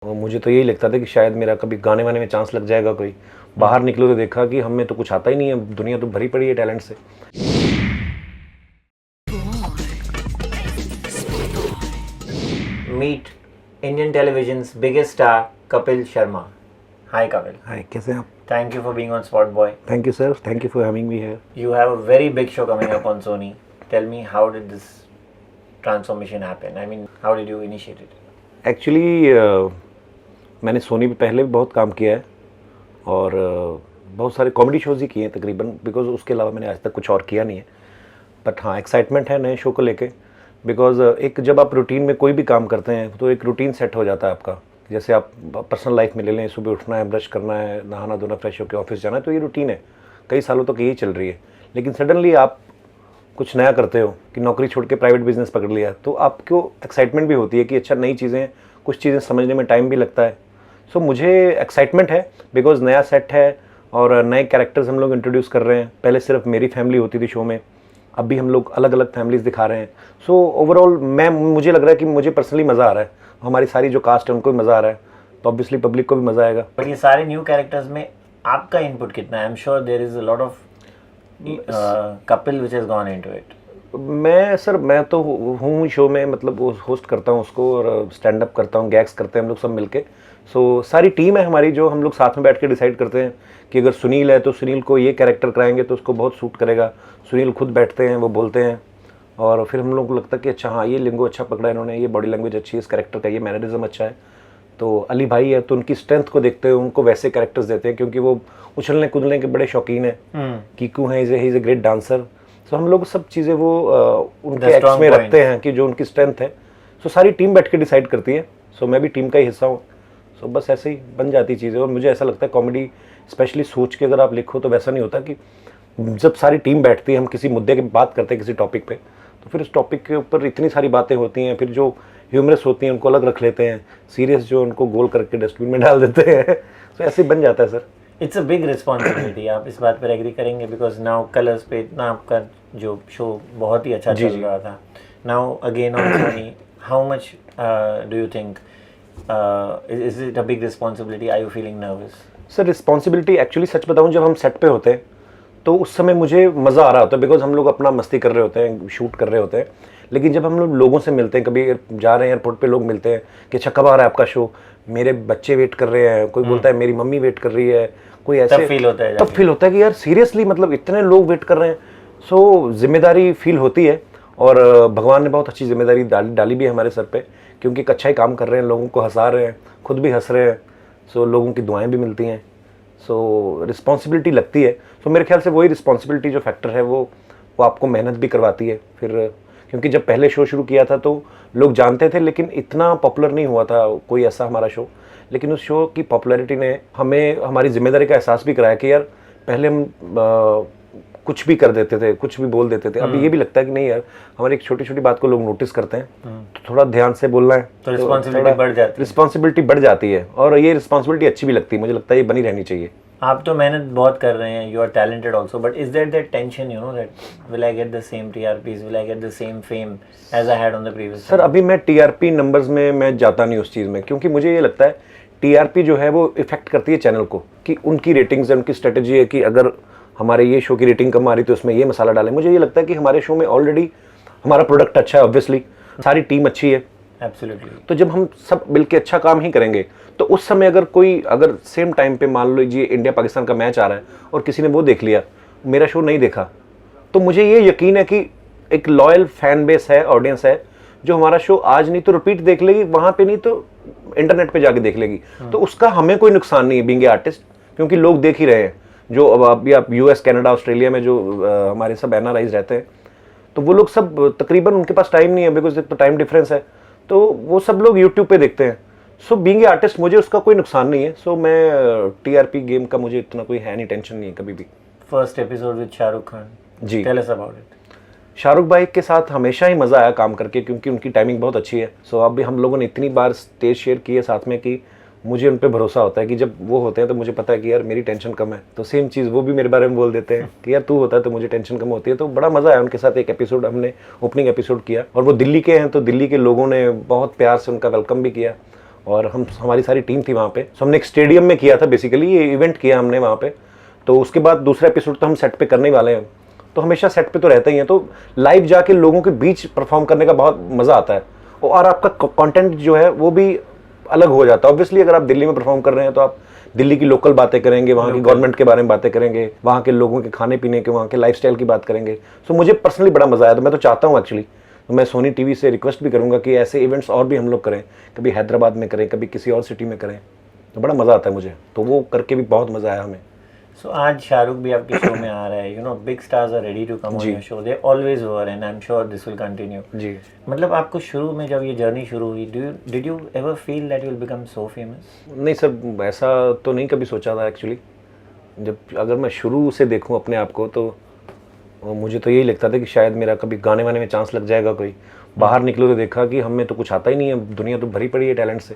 और मुझे तो यही लगता था कि शायद मेरा कभी गाने वाने में चांस लग जाएगा कोई। बाहर निकलो तो देखा कि हम में तो कुछ आता ही नहीं है, दुनिया तो भरी पड़ी है टैलेंट से। Meet Indian television's biggest star, Kapil Sharma. Hi, Kapil. हाय, कैसे हैं आप? Thank you for being on Spot Boy. Thank you sir, thank you for having me here. You have a very big show coming up on Sony. Tell me, how did this transformation happen? I mean, how did you initiate it? Actually मैंने सोनी पे पहले भी बहुत काम किया है और बहुत सारे कॉमेडी शोज़ ही किए हैं तकरीबन, बिकॉज उसके अलावा मैंने आज तक कुछ और किया नहीं है। बट हाँ, एक्साइटमेंट है नए शो को लेके, बिकॉज एक जब आप रूटीन में कोई भी काम करते हैं तो एक रूटीन सेट हो जाता है आपका। जैसे आप पर्सनल लाइफ में ले लें, सुबह उठना है, ब्रश करना है, नहाना धोना, फ्रेश होकर ऑफिस जाना है, तो ये रूटीन है, कई सालों तक यही चल रही है। लेकिन सडनली आप कुछ नया करते हो कि नौकरी छोड़ के प्राइवेट बिजनेस पकड़ लिया, तो आपको एक्साइटमेंट भी होती है कि अच्छा नई चीज़ें, कुछ चीज़ें समझने में टाइम भी लगता है। सो मुझे एक्साइटमेंट है बिकॉज नया सेट है और नए कैरेक्टर्स हम लोग इंट्रोड्यूस कर रहे हैं। पहले सिर्फ मेरी फैमिली होती थी शो में, अब भी हम लोग अलग अलग फैमिलीज दिखा रहे हैं। सो ओवरऑल मुझे लग रहा है कि मुझे पर्सनली मज़ा आ रहा है, हमारी सारी जो कास्ट है उनको भी मज़ा आ रहा है, तो ऑब्वियसली पब्लिक को भी मज़ा आएगा। बट ये सारे न्यू कैरेक्टर्स में आपका इनपुट कितना है? I am sure there is a lot of Kapil which has gone into it. मैं तो हूँ शो में, मतलब होस्ट करता हूँ उसको और स्टैंड अप करता हूँ, गैग्स करते हैं हम लोग सब मिलके। सो सारी टीम है हमारी, जो हम लोग साथ में बैठ के डिसाइड करते हैं कि अगर सुनील है तो सुनील को ये कैरेक्टर कराएंगे तो उसको बहुत सूट करेगा। सुनील खुद बैठते हैं, वो बोलते हैं और फिर हम लोग को लगता है कि अच्छा हाँ, ये लिंगो अच्छा पकड़ा इन्होंने, ये बॉडी लैंग्वेज अच्छी है इस कैरेक्टर का, ये मैनरिज्म अच्छा है। तो अली भाई है तो उनकी स्ट्रेंथ को देखते हुए उनको वैसे कैरेक्टर्स देते हैं, क्योंकि वो उछलने कूदने के बड़े शौकीन हैं। कीकू हैं, he is a great dancer. So हम लोग सब चीज़ें वो उनके एक्ट्स में रखते हैं कि जो उनकी स्ट्रेंथ है। सो सारी टीम बैठ के डिसाइड करती है। सो मैं भी टीम का ही हिस्सा हूँ। सो बस ऐसे ही बन जाती चीज़ें। और मुझे ऐसा लगता है कॉमेडी स्पेशली सोच के अगर आप लिखो तो वैसा नहीं होता कि जब सारी टीम बैठती है, हम किसी मुद्दे की बात करते हैं किसी टॉपिक पे, तो फिर उस टॉपिक के ऊपर इतनी सारी बातें होती हैं, फिर जो ह्यूमरस होती हैं उनको अलग रख लेते हैं, सीरियस जो उनको गोल करके डस्टबिन में डाल देते हैं। तो ऐसे ही बन जाता है sir. It's a big responsibility, आप इस बात पर एग्री करेंगे? बिकॉज नाउ कलर्स पे इतना आपका जो शो बहुत ही अच्छा चल रहा था, now again on Sony, how much do you think is it a big responsibility? Are you feeling nervous? Sir responsibility actually सच बताऊं, जब हम सेट पे होते हैं तो उस समय मुझे मज़ा आ रहा होता है, बिकॉज हम लोग अपना मस्ती कर रहे होते हैं, शूट कर रहे होते हैं। लेकिन जब हम लोग लोगों से मिलते हैं, कभी जा रहे हैं एयरपोर्ट पे, लोग मिलते हैं कि अच्छा कब आ रहा है आपका शो, मेरे बच्चे वेट कर रहे हैं, कोई बोलता है मेरी मम्मी वेट कर रही है, कोई ऐसे, तब फील होता है कि यार सीरियसली मतलब इतने लोग वेट कर रहे हैं। सो जिम्मेदारी फील होती है और भगवान ने बहुत अच्छी जिम्मेदारी डाली भी है हमारे सर पे, क्योंकि एक अच्छा ही काम कर रहे हैं, लोगों को हंसा रहे हैं, खुद भी हंस रहे हैं। सो लोगों की दुआएं भी मिलती हैं। सो रिस्पॉन्सिबिलिटी लगती है। सो मेरे ख्याल से वही रिस्पॉन्सिबिलिटी जो फैक्टर है वो आपको मेहनत भी करवाती है फिर, क्योंकि जब पहले शो शुरू किया था तो लोग जानते थे, लेकिन इतना पॉपुलर नहीं हुआ था कोई ऐसा हमारा शो। लेकिन उस शो की पॉपुलैरिटी ने हमें हमारी जिम्मेदारी का एहसास भी कराया कि यार पहले हम कुछ भी कर देते थे, कुछ भी बोल देते थे। अभी ये भी लगता है कि नहीं यार, हमारी एक छोटी छोटी बात को लोग नोटिस करते हैं, तो थोड़ा ध्यान से बोलना है, तो रिस्पॉन्सिबिलिटी बढ़ जाती है। और ये रिस्पॉन्सिबिलिटी अच्छी भी लगती है, मुझे लगता है ये बनी रहनी चाहिए। आप तो मेहनत बहुत कर रहे हैं, you are talented also, but is there that tension, you know, that will I get the same TRPs, will I get the same fame as I had on the previous? Sir अभी मैं TRP numbers में मैं जाता नहीं उस चीज़ में, क्योंकि मुझे ये लगता है टीआरपी जो है वो इफेक्ट करती है चैनल को, कि उनकी रेटिंग्स है, उनकी स्ट्रेटेजी है कि अगर हमारे ये शो की रेटिंग कम आ रही तो उसमें ये मसाला डालें। मुझे ये लगता है कि हमारे शो में ऑलरेडी हमारा प्रोडक्ट अच्छा है, ऑब्वियसली सारी टीम अच्छी है, एब्सोल्युटली। तो जब हम सब मिलके अच्छा काम ही करेंगे तो उस समय अगर सेम टाइम पे मान लीजिए इंडिया पाकिस्तान का मैच आ रहा है और किसी ने वो देख लिया, मेरा शो नहीं देखा, तो मुझे ये यकीन है कि एक लॉयल फैन बेस है, ऑडियंस है, जो हमारा शो आज नहीं तो रिपीट देख लेगी, वहाँ पे नहीं तो इंटरनेट पे जाके देख लेगी। तो उसका हमें कोई नुकसान नहीं है बीइंग ए आर्टिस्ट, क्योंकि लोग देख ही रहे हैं। जो अब अभी आप यूएस, कनाडा, ऑस्ट्रेलिया में जो हमारे सब एनआरआईज रहते हैं, तो वो लोग सब तकरीबन उनके पास टाइम नहीं है, बिकॉज एक तो टाइम डिफरेंस है, तो वो सब लोग यूट्यूब पे देखते हैं। सो बीइंग ए आर्टिस्ट मुझे उसका कोई नुकसान नहीं है। सो मैं टीआरपी गेम का मुझे इतना कोई है नहीं, टेंशन नहीं है कभी भी। First episode with Shahrukh Khan, ji, tell us about it. Shahrukh भाई के साथ हमेशा ही मज़ा आया काम करके, क्योंकि उनकी टाइमिंग बहुत अच्छी है। सो अब भी हम लोगों ने इतनी बार स्टेज शेयर की है साथ में कि मुझे उन पर भरोसा होता है कि जब वो होते हैं तो मुझे पता है कि यार मेरी टेंशन कम है, तो सेम चीज़ वो भी मेरे बारे में बोल देते हैं कि यार तू होता है तो मुझे टेंशन कम होती है। तो बड़ा मज़ा आया उनके साथ। एक एपिसोड हमने ओपनिंग एपिसोड किया और वो दिल्ली के हैं, तो दिल्ली के लोगों ने बहुत प्यार से उनका वेलकम भी किया और हमारी सारी टीम थी वहाँ पे। सो हमने एक स्टेडियम में किया था, बेसिकली ये इवेंट किया हमने वहाँ पे। तो उसके बाद दूसरा एपिसोड तो हम सेट पे करने ही वाले हैं, तो हमेशा सेट पे तो रहते ही हैं। तो लाइव जाके लोगों के बीच परफॉर्म करने का बहुत मज़ा आता है, और आपका कंटेंट जो है वो भी अलग हो जाता है। ऑब्वियसली अगर आप दिल्ली में परफॉर्म कर रहे हैं तो आप दिल्ली की लोकल बातें करेंगे, वहाँ की गवर्नमेंट के बारे में बातें करेंगे, वहाँ के लोगों के खाने पीने के, वहाँ के लाइफस्टाइल की बात करेंगे। सो मुझे पर्सनली बड़ा मज़ा आया। तो मैं तो चाहता हूँ एक्चुअली, तो मैं सोनी टीवी से रिक्वेस्ट भी करूँगा कि ऐसे इवेंट्स और भी हम लोग करें, कभी हैदराबाद में करें, कभी किसी और सिटी में करें, तो बड़ा मज़ा आता है मुझे। तो वो करके भी बहुत मज़ा आया हमें। सो आज शाहरुख भी आपके शो में आ रहा है, you know big stars are ready to come on your show, they always were and I am sure this will continue. जी, मतलब आपको शुरू में जब ये जर्नी शुरू हुई, did you ever feel that you will become so famous? नहीं सर, ऐसा तो नहीं कभी सोचा था एक्चुअली। जब अगर मैं शुरू से देखूं अपने आप को तो मुझे तो यही लगता था कि शायद मेरा कभी गाने वाने में चांस लग जाएगा। कोई बाहर निकलो तो देखा कि हमें तो कुछ आता ही नहीं है, दुनिया तो भरी पड़ी है टैलेंट से।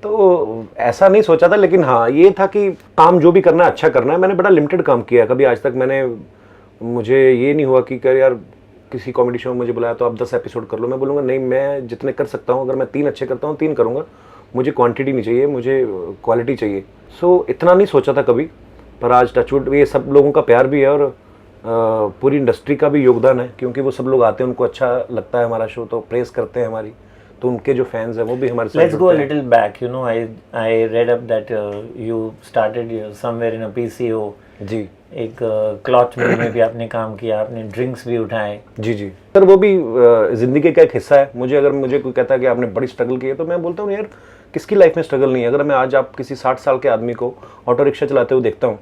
तो ऐसा नहीं सोचा था, लेकिन हाँ ये था कि काम जो भी करना है अच्छा करना है। मैंने बड़ा लिमिटेड काम किया है, कभी आज तक मुझे ये नहीं हुआ कि यार किसी कॉमेडी शो में मुझे बुलाया तो आप 10 एपिसोड कर लो। मैं बोलूँगा नहीं, मैं जितने कर सकता हूँ, अगर मैं 3 अच्छे करता हूँ 3 करूँगा, मुझे क्वांटिटी नहीं चाहिए, मुझे क्वालिटी चाहिए। सो इतना नहीं सोचा था कभी, पर आज टचवुड ये सब लोगों का प्यार भी है और पूरी इंडस्ट्री का भी योगदान है, क्योंकि वो सब लोग आते हैं, उनको अच्छा लगता है हमारा शो, तो प्रेस करते हैं हमारी, तो उनके जो फैंस हैं वो भी हमारे साथ। Let's go a little back, you know I read up that you started somewhere in a PCO. जी, एक क्लॉथ मिल में भी आपने काम किया, आपने ड्रिंक्स भी उठाए। जी जी सर, वो भी ज़िंदगी का एक हिस्सा है। मुझे कोई कहता है कि आपने बड़ी स्ट्रगल की है, तो मैं बोलता हूँ यार किसकी लाइफ में स्ट्रगल नहीं है। अगर मैं आज आप किसी 60 साल के आदमी को ऑटो रिक्शा चलाते हुए देखता हूँ,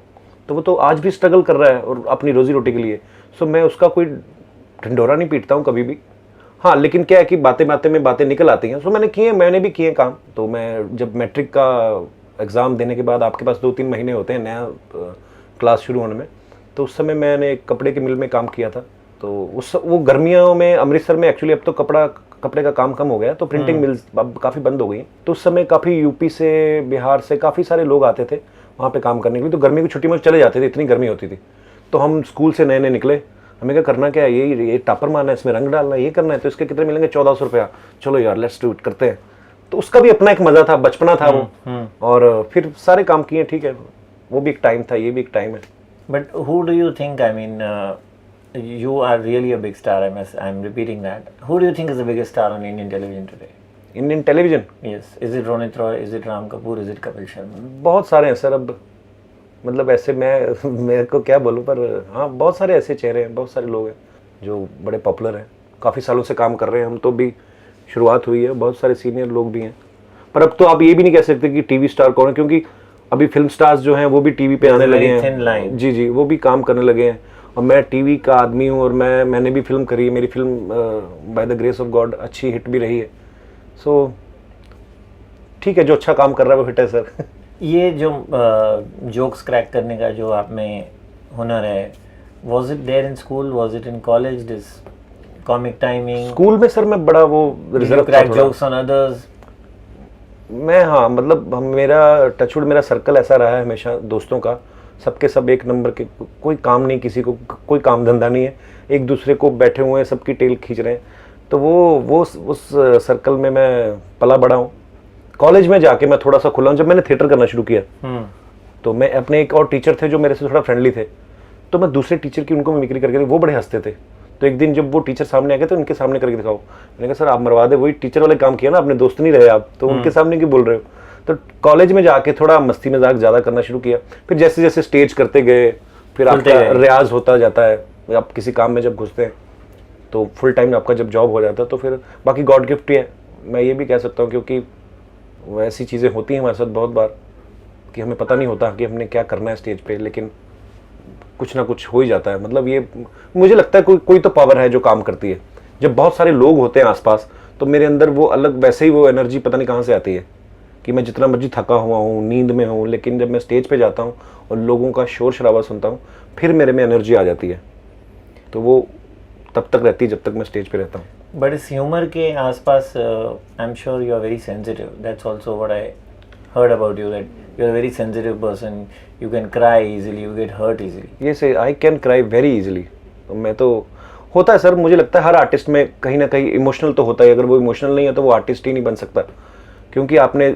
तो वो तो आज भी स्ट्रगल कर रहा है और अपनी रोजी रोटी के लिए। सो मैं उसका कोई ढिंढोरा नहीं पीटता हूँ कभी भी। हाँ, लेकिन क्या है कि बातें बातें में बातें निकल आती हैं। सो मैंने भी किए काम। तो मैं जब मैट्रिक का एग्ज़ाम देने के बाद आपके पास 2-3 महीने होते हैं नया क्लास शुरू होने में, तो उस समय मैंने एक कपड़े के मिल में काम किया था। तो वो गर्मियों में अमृतसर में एक्चुअली, अब तो कपड़े का काम कम हो गया, तो प्रिंटिंग मिल्स अब काफ़ी बंद हो गई हैं। तो उस समय काफ़ी यूपी से, बिहार से काफ़ी सारे लोग आते थे वहाँ पे काम करने के लिए। तो गर्मी की छुट्टी में चले जाते थे, इतनी गर्मी होती थी। तो हम स्कूल से नए नए निकले, हमें क्या करना, क्या ये टापर मारना है, इसमें रंग डालना है, ये करना है, तो इसके कितने मिलेंगे, 1400 रुपया, चलो यार लेट्स डू इट, करते हैं। तो उसका भी अपना एक मज़ा था, बचपना था वो। और फिर सारे काम किए, ठीक है, वो भी एक टाइम था, ये भी एक टाइम है। But who do you think, I mean you are really a big star, I'm repeating that. Who do you think is the biggest star on Indian television today? Indian television? Yes. Is it Ronit Roy? Is it Ram Kapoor? Is it Kapil Sharma? बहुत सारे हैं sir. अब मतलब ऐसे मेरे को क्या बोलूँ, पर हाँ बहुत सारे ऐसे चेहरे हैं, बहुत सारे लोग हैं जो बड़े पॉपुलर हैं, काफ़ी सालों से काम कर रहे हैं। हम तो भी शुरुआत हुई है, बहुत सारे सीनियर लोग भी हैं। पर अब तो आप ये भी नहीं कह सकते कि टीवी स्टार कौन है, क्योंकि अभी फिल्म स्टार्स जो हैं वो भी टीवी पे आने लगे हैं। जी जी, वो भी काम करने लगे हैं। और मैं टीवी का आदमी हूँ, और मैंने भी फिल्म करी है। मेरी film by the grace of God अच्छी हिट भी रही है। सो ठीक है, जो अच्छा काम कर रहा है वो हिट है सर। ये जो जोक्स क्रैक करने का जो आप में हुनर है, was it there in school, was it in college, this comic timing? School में सर मैं बड़ा वो रिजर्व था, क्रैक जोक्स ऑन अदर्स? मैं हाँ मतलब मेरा टचवुड मेरा सर्कल ऐसा रहा है हमेशा दोस्तों का, सबके सब एक नंबर के, कोई काम नहीं, किसी को कोई काम धंधा नहीं है, एक दूसरे को बैठे हुए हैं, सबकी टेल खींच रहे हैं। तो वो उस सर्कल में मैं पला बड़ा हूँ। कॉलेज में जाके मैं थोड़ा सा खुला हूँ। जब मैंने थिएटर करना शुरू किया तो मैं अपने एक और टीचर थे जो मेरे से थोड़ा फ्रेंडली थे, तो मैं दूसरे टीचर की उनको मिमिक्री करके, वो बड़े हंसते थे। तो एक दिन जब वो टीचर सामने आ गए तो उनके सामने करके दिखाओ। मैंने कहा सर आप मरवा दे, वही टीचर वाले काम किया ना, अपने दोस्त नहीं रहे आप, तो उनके सामने क्यों बोल रहे हो। तो कॉलेज में जाके थोड़ा मस्ती मजाक ज़्यादा करना शुरू किया। फिर जैसे जैसे स्टेज करते गए, फिर आपका रियाज होता जाता है। आप किसी काम में जब घुसते हैं तो फुल टाइम आपका जब जॉब हो जाता है, तो फिर बाकी गॉड गिफ्ट ही है, मैं ये भी कह सकता हूँ। क्योंकि ऐसी चीज़ें होती हैं हमारे साथ बहुत बार कि हमें पता नहीं होता कि हमने क्या करना है स्टेज पे, लेकिन कुछ ना कुछ हो ही जाता है। मतलब ये मुझे लगता है कोई तो पावर है जो काम करती है। जब बहुत सारे लोग होते हैं आसपास, तो मेरे अंदर वो अलग वैसे ही वो एनर्जी पता नहीं कहाँ से आती है कि मैं जितना मर्जी थका हुआ हूँ, नींद में हूँ, लेकिन जब मैं स्टेज पे जाता हूँ और लोगों का शोर शराबा सुनता हूँ, फिर मेरे में एनर्जी आ जाती है। तो वो तब तक रहती है जब तक मैं स्टेज पे रहता हूँ। बट इस ह्यूमर के आसपास I am sure you are very sensitive. That's also what I heard about you, that you're a very sensitive person, you can cry easily, you get hurt easily. Yes, I can cry very easily. तो मैं तो होता है sir, मुझे लगता है हर artist में कहीं ना कहीं इमोशनल तो होता है। अगर वो इमोशनल नहीं है तो वो आर्टिस्ट ही नहीं बन सकता, क्योंकि आपने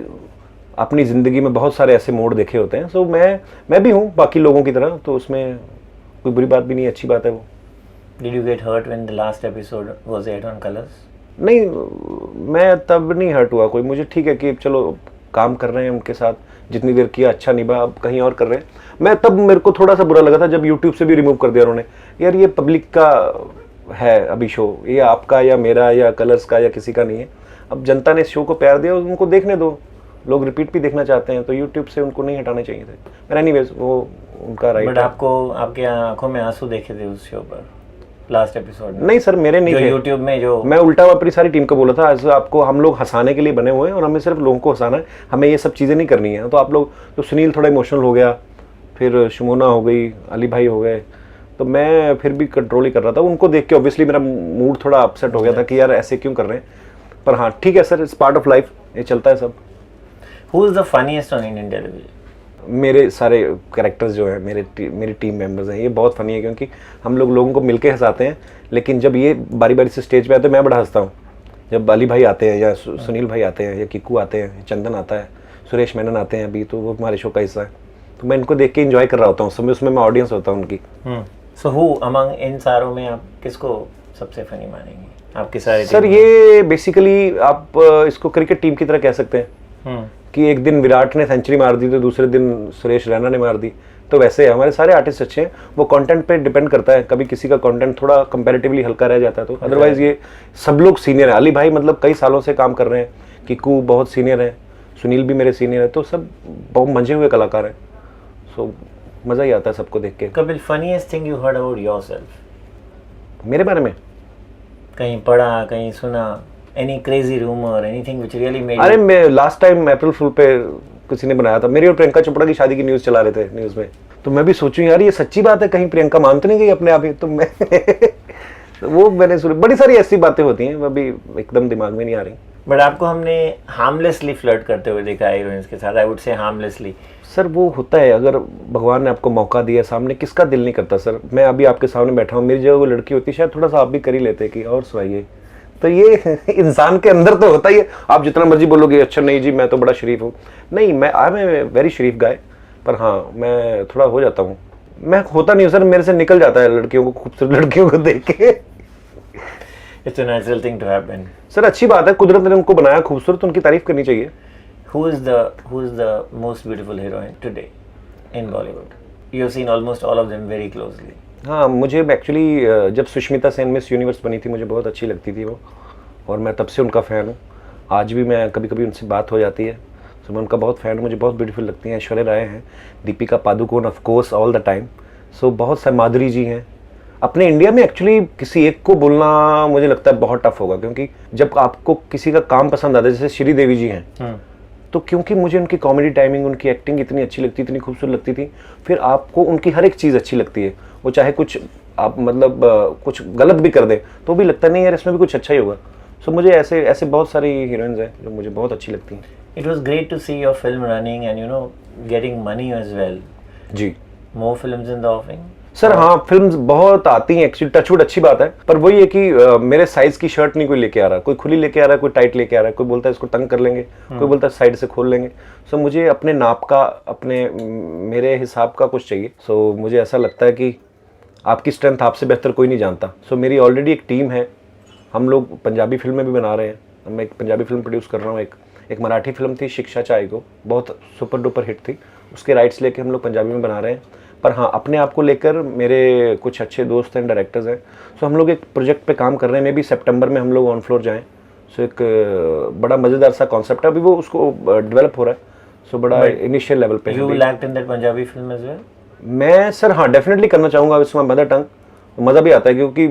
अपनी ज़िंदगी में बहुत सारे ऐसे मोड़ देखे होते हैं। सो मैं भी हूँ बाकी लोगों की तरह, तो उसमें कोई बुरी बात भी नहीं, अच्छी बात है वो। Did you get hurt when the last episode was aired on Colors? नहीं, मैं तब नहीं हर्ट हुआ कोई, मुझे ठीक है कि चलो काम कर रहे हैं उनके साथ, जितनी देर किया अच्छा निभा, अब कहीं और कर रहे हैं। मैं तब मेरे को थोड़ा सा बुरा लगा था जब यूट्यूब से भी रिमूव कर दिया उन्होंने। यार ये पब्लिक का है अभी शो, ये आपका या मेरा या कलर्स का या किसी का नहीं है। अब जनता ने इस शो को प्यार दिया, उनको देखने दो, लोग रिपीट भी देखना चाहते हैं, तो यूट्यूब से उनको नहीं हटाने चाहिए थे। पर एनीवेज वो उनका राइट। बट आपको आपके आंखों में आंसू देखे थे उस शो पर लास्ट एपिसोड में? नहीं सर, मेरे नहीं जो थे। यूट्यूब में जो मैं उल्टा अपनी सारी टीम को बोला था, ऐसे आपको हम लोग हंसाने के लिए बने हुए हैं और हमें सिर्फ लोगों को हंसाना है, हमें ये सब चीज़ें नहीं करनी है। तो आप लोग, तो सुनील थोड़ा इमोशनल हो गया, फिर शुमोना हो गई, अली भाई हो गए, तो मैं फिर भी कंट्रोल ही कर रहा था। उनको देख के ऑब्वियसली मेरा मूड थोड़ा अपसेट हो गया था कि यार ऐसे क्यों कर रहे हैं। पर हाँ ठीक है sir, it's part of life, ये चलता है सब। Who is the funniest on Indian television? मेरे सारे कैरेक्टर्स जो हैं, मेरी टीम मेंबर्स हैं, ये बहुत फनी है क्योंकि हम लोग लोगों को मिलके हंसाते हैं। लेकिन जब ये बारी बारी से स्टेज पे आते हैं मैं बड़ा हंसता हूँ। जब अली भाई आते हैं या सुनील भाई आते हैं या किक्कू आते हैं, चंदन आता है, सुरेश मेनन आते हैं अभी, तो वो हमारे शो का हिस्सा है, तो मैं इनको देख के एंजॉय कर रहा होता हूँ, समय उसमें मैं ऑडियंस होता हूँ उनकी। So who among इन सारों में आप किसको सबसे फनी मानेंगे आपके सारे? सर ये बेसिकली आप इसको क्रिकेट टीम की तरह कह सकते हैं कि एक दिन विराट ने सेंचुरी मार दी तो दूसरे दिन सुरेश रैना ने मार दी, तो वैसे हमारे सारे आर्टिस्ट अच्छे हैं। वो कंटेंट पे डिपेंड करता है, कभी किसी का कंटेंट थोड़ा कंपैरेटिवली हल्का रह जाता है, तो अदरवाइज ये सब लोग सीनियर है। अली भाई मतलब कई सालों से काम कर रहे हैं, किक्कू बहुत सीनियर है, सुनील भी मेरे सीनियर है, तो सब बहुत मंजे हुए कलाकार हैं। सो मज़ा ही आता है सबको देख के। Kapil, funniest thing you heard about yourself? मेरे बारे में कहीं पढ़ा, कहीं सुना, any crazy rumour, anything which really made? अरे मैं लास्ट टाइम अप्रैल फुल पे किसी ने बनाया था, मेरी और प्रियंका चोपड़ा की शादी की न्यूज़ चला रहे थे न्यूज़ में, तो मैं भी सोचूं यार ये सच्ची बात है, कहीं प्रियंका मान तो नहीं गई अपने आप ही, तो मैं वो मैंने सुनी। बड़ी सारी ऐसी बातें होती हैं, अभी एकदम दिमाग में नहीं आ रही। बट आपको हमने हार्मलेसली फ्लर्ट करते हुए देखा है हीरोइंस के साथ, आई वुड से हार्मलेसली। सर वो होता है, अगर भगवान ने आपको मौका दिया सामने, किसका दिल नहीं करता सर। मैं अभी आपके सामने बैठा हूँ, मेरी जगह वो लड़की होती शायद थोड़ा सा आप भी कर ही लेते कि और सुनाइए, तो ये इंसान के अंदर तो होता ही है। आप जितना मर्जी बोलोगे अच्छा नहीं जी मैं तो बड़ा शरीफ हूँ, नहीं, मैं आई एम वेरी शरीफ गाय, पर हाँ मैं थोड़ा हो जाता हूँ। मैं होता नहीं हूँ सर, मेरे से निकल जाता है लड़कियों को, खूबसूरत लड़कियों को देख के। It's a natural thing to happen. Sir अच्छी बात है, कुदरत ने उनको बनाया खूबसूरत, उनकी तारीफ करनी चाहिए। Who is the most beautiful heroine today in Bollywood? You have seen almost all of them very closely. हाँ मुझे एक्चुअली जब सुष्मिता सेन मिस यूनिवर्स बनी थी मुझे बहुत अच्छी लगती थी वो, और मैं तब से उनका फ़ैन हूँ। आज भी मैं कभी कभी उनसे बात हो जाती है, तो मैं उनका बहुत फ़ैन हूँ, मुझे बहुत ब्यूटीफुल लगती हैं। ऐश्वर्या राय हैं, Deepika Padukone of course all the time, so बहुत सारे, माधुरी जी हैं। अपने इंडिया में एक्चुअली किसी एक को बोलना मुझे लगता है बहुत टफ होगा, क्योंकि जब आपको किसी का काम पसंद आता है, जैसे श्रीदेवी जी हैं, तो क्योंकि मुझे उनकी कॉमेडी टाइमिंग, उनकी एक्टिंग इतनी अच्छी लगती, इतनी खूबसूरत लगती थी, फिर आपको उनकी हर एक चीज़ अच्छी लगती है। वो चाहे कुछ आप मतलब कुछ गलत भी कर दें तो भी लगता नहीं यार इसमें भी कुछ अच्छा ही होगा। सो मुझे ऐसे ऐसे बहुत सारी हीरोइंस हैं जो मुझे बहुत अच्छी लगती हैं। It was great to see your film running and getting money as well. जी More films in the offing? Sir हाँ, फिल्म्स बहुत आती हैं एक्चुअली, टचवुड अच्छी बात है, पर वही है कि मेरे साइज की शर्ट नहीं कोई लेके आ रहा, कोई खुली लेके आ रहा है, कोई टाइट लेके आ रहा है, कोई बोलता है इसको तंग कर लेंगे, कोई बोलता है साइड से खोल लेंगे। सो मुझे अपने नाप का, अपने मेरे हिसाब का कुछ चाहिए। सो मुझे ऐसा लगता है कि आपकी स्ट्रेंथ आपसे बेहतर कोई नहीं जानता। सो मेरी ऑलरेडी एक टीम है, हम लोग पंजाबी फिल्में भी बना रहे हैं, मैं एक पंजाबी फिल्म प्रोड्यूस कर रहा हूँ, एक मराठी फिल्म थी शिक्षा चाय को, बहुत सुपर डुपर हिट थी, उसके राइट्स लेके हम लोग पंजाबी में बना रहे हैं। पर हाँ अपने आप को लेकर मेरे कुछ अच्छे दोस्त हैं, डायरेक्टर्स हैं, सो हम लोग एक प्रोजेक्ट पे काम कर रहे हैं, मे भी सितंबर में हम लोग ऑन फ्लोर जाएं। सो एक बड़ा मज़ेदार सा कॉन्सेप्ट है, अभी वो उसको डेवलप हो रहा है, सो बड़ा इनिशियल लेवल पे। You will act in that Punjabi film as well? मैं सर हाँ डेफिनेटली करना चाहूँगा, इसमें मदर टंग मज़ा भी आता है, क्योंकि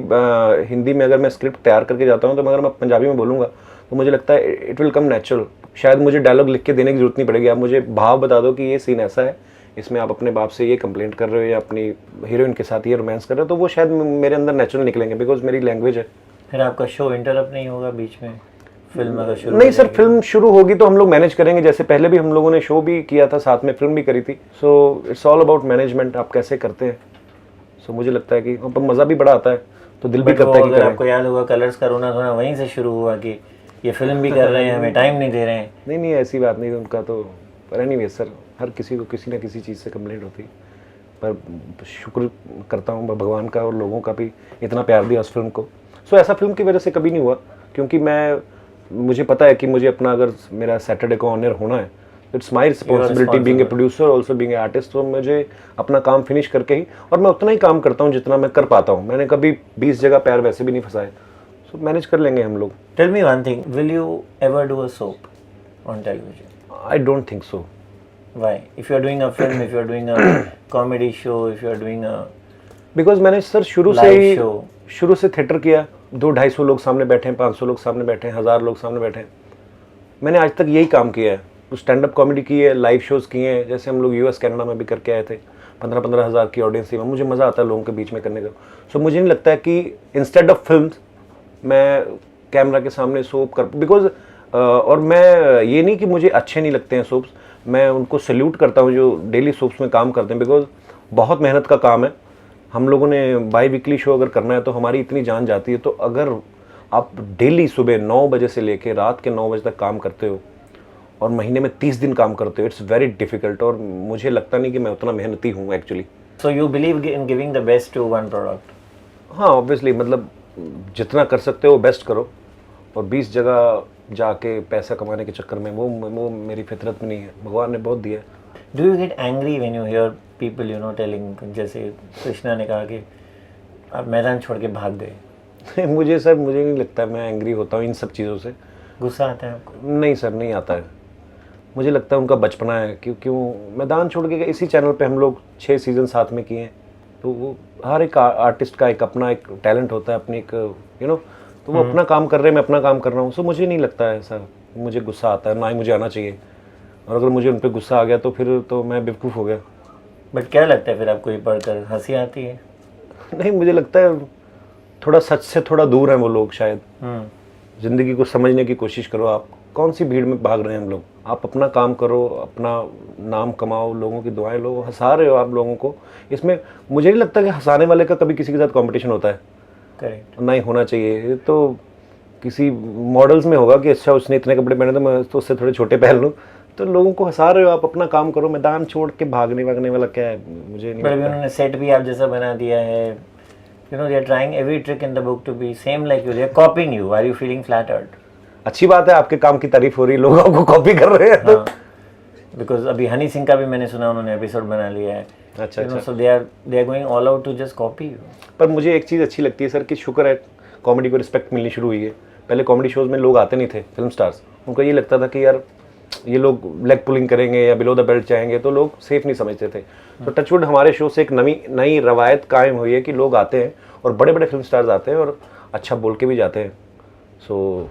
हिंदी में अगर मैं स्क्रिप्ट तैयार करके जाता हूँ तो अगर मैं पंजाबी में बोलूँगा तो मुझे लगता है इट विल कम नेचुरल। शायद मुझे डायलॉग लिख के देने की जरूरत नहीं पड़ेगी, आप मुझे भाव बता दो कि ये सीन ऐसा है, इसमें आप अपने बाप से ये कंप्लेंट कर रहे हो या अपनी हीरोइन के साथ ये रोमांस कर रहे हो, तो वो शायद मेरे अंदर नेचुरल निकलेंगे, बिकॉज मेरी लैंग्वेज है। फिर आपका शो इंटरप्ट नहीं होगा बीच में, फिल्म अगर शुरू? नहीं सर, फिल्म शुरू होगी तो हम लोग मैनेज करेंगे, जैसे पहले भी हम लोगों ने शो भी किया था साथ में, फिल्म भी करी थी। So it's all about management, आप कैसे करते हैं। सो मुझे लगता है कि मज़ा भी बड़ा आता है, तो दिल भी करता है कि अगर आपको याद होगा कलर्स का रोना धोना वहीं से शुरू हुआ कि ये फिल्म भी कर रहे हैं, हमें टाइम नहीं दे रहे हैं। नहीं नहीं, ऐसी बात नहीं उनका तो। पर एनीवे सर, हर किसी को किसी ना किसी चीज़ से कंप्लेंट होती है, पर शुक्र करता हूँ भगवान का और लोगों का भी इतना प्यार दिया उस फिल्म को। सो ऐसा फिल्म की वजह से कभी नहीं हुआ, क्योंकि मुझे पता है कि मुझे अपना अगर मेरा सैटरडे को ऑनर होना है, it's my responsibility being a producer also being a artist. तो मुझे अपना काम फिनिश करके ही, और मैं उतना ही काम करता हूँ जितना मैं कर पाता हूँ। मैंने कभी 20 जगह पैर वैसे भी नहीं फंसाए, सो मैनेज कर लेंगे हम लोग। Tell me one thing, will you ever do a soap on television? I don't think so. Why? If you are doing a film, if you are doing a comedy show, if you are doing a because मैंने sir शुरू से theatre किया। 200-250 लोग सामने बैठे हैं, 500 लोग सामने बैठे हैं, 1000 लोग सामने बैठे हैं। मैंने आज तक यही काम किया है। स्टैंड अप कॉमेडी की है, लाइव शोज़ किए हैं, जैसे हम लोग यूएस कनाडा में भी करके आए थे। 15-15 हज़ार की ऑडियंस थी। मुझे मज़ा आता है लोगों के बीच में करने का। सो मुझे नहीं लगता है कि इंस्टेड ऑफ फिल्म मैं कैमरा के सामने सोप कर, बिकॉज और मैं ये नहीं कि मुझे अच्छे नहीं लगते हैं सोप्स, मैं उनको सैल्यूट करता हूँ जो डेली सोप्स में काम करते हैं, बिकॉज बहुत मेहनत का काम है। हम लोगों ने बाई वीकली शो अगर करना है तो हमारी इतनी जान जाती है। तो अगर आप डेली सुबह 9 बजे से लेकर रात के 9 बजे तक काम करते हो और महीने में 30 दिन काम करते हो, इट्स वेरी डिफिकल्ट। और मुझे लगता नहीं कि मैं उतना मेहनती हूँ actually. So you believe in giving the best to one product? हाँ ऑब्वियसली, मतलब जितना कर सकते हो बेस्ट करो, और 20 जगह जाके पैसा कमाने के चक्कर में वो मेरी फितरत में नहीं है। भगवान ने बहुत दिया। Do you get angry when you here people telling, जैसे कृष्णा ने कहा कि आप मैदान छोड़ के भाग गए? मुझे नहीं लगता मैं एंग्री होता हूँ इन सब चीज़ों से। गुस्सा आता है आपको? नहीं सर, नहीं आता है। मुझे लगता है उनका बचपना है। क्यों मैदान छोड़ के गए? इसी चैनल पे हम लोग 6 सीज़न साथ में किए हैं। तो वो हर एक आर्टिस्ट का अपना एक टैलेंट होता है, अपनी एक तो वो अपना काम कर रहे हैं, मैं अपना काम कर रहा हूँ। सो मुझे नहीं लगता है ऐसा मुझे गुस्सा आता है, ना ही मुझे आना चाहिए। और अगर मुझे उन पर गुस्सा आ गया तो फिर तो मैं बेवकूफ़ हो गया। बट क्या लगता है फिर आपको, ये पढ़कर हंसी आती है? नहीं, मुझे लगता है थोड़ा सच से थोड़ा दूर हैं वो लोग शायद। ज़िंदगी को समझने की कोशिश करो। आप कौन सी भीड़ में भाग रहे हैं हम लोग? आप अपना काम करो, अपना नाम कमाओ, लोगों की दुआएं लो। हंसा रहे हो आप लोगों को, इसमें मुझे नहीं लगता कि हंसाने वाले का कभी किसी के साथ कंपटीशन होता है। करेक्ट। ना ही होना चाहिए। तो किसी मॉडल्स में होगा कि अच्छा उसने इतने कपड़े पहने तो मैं तो उससे थोड़े छोटे पहन लूँ। तो लोगों को हंसा रहे हो आप, अपना काम करो। मैदान छोड़ के भागने वाला क्या है? मुझे नहीं लगता। उन्होंने सेट भी आप जैसा बना दिया है। they are trying every trick in the book to be same like you. They are copying you. Are you feeling flattered? अच्छी बात है, आपके काम की तारीफ हो रही, लोग आपको कॉपी कर रहे हैं। हाँ, बिकॉज अभी हनी सिंह का भी मैंने सुना उन्होंने एपिसोड बना लिया है। अच्छा अच्छा। So they are going all out to just copy you. पर मुझे एक चीज़ अच्छी लगती है सर कि शुक्र है कॉमेडी को रिस्पेक्ट मिलनी शुरू हुई है। पहले कॉमेडी शोज़ में लोग आते नहीं थे, फिल्म स्टार्स। उनको ये लगता था कि यार ये लोग लेग पुलिंग करेंगे या बिलो द बेल्ट जाएंगे, तो लोग सेफ नहीं समझते थे। तो टचवुड हमारे शो से एक नई रवायत कायम हुई है कि लोग आते हैं और बड़े बड़े फिल्म स्टार्स आते हैं और अच्छा बोल के भी जाते हैं। सो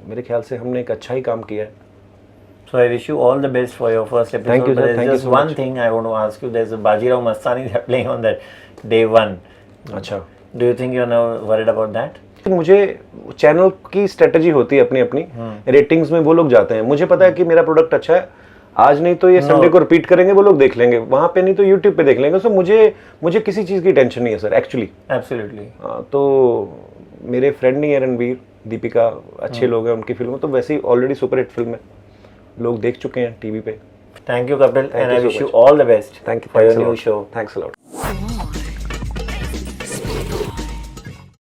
मेरे ख्याल से हमने एक अच्छा ही काम किया है। So I wish you all the best for your first episode. Thank you, sir. But there's Thank you just so one much. thing I want to ask you. There's a Bajirao Mastani they're playing on that day 1. अच्छा, Do you think you're now worried about that? मुझे channel की strategy होती है अपनी ratings में वो लोग जाते हैं। मुझे पता है कि मेरा प्रोडक्ट अच्छा है, आज नहीं तो ये संडे को रिपीट करेंगे, वो लोग देख लेंगे, वहाँ पे नहीं तो यूट्यूब पे देख लेंगे। सो मुझे किसी चीज़ की टेंशन नहीं है सर एक्चुअली। Absolutely. तो मेरे फ्रेंड नहीं है रणबीर, दीपिका, अच्छे लोग हैं, उनकी फिल्म तो वैसे ही ऑलरेडी सुपर हिट फिल्म है, लोग देख चुके हैं टीवी पे। Thank you, Kapil, and you I so wish you much. all the best Thank you for your a new lot. show. Thanks a lot.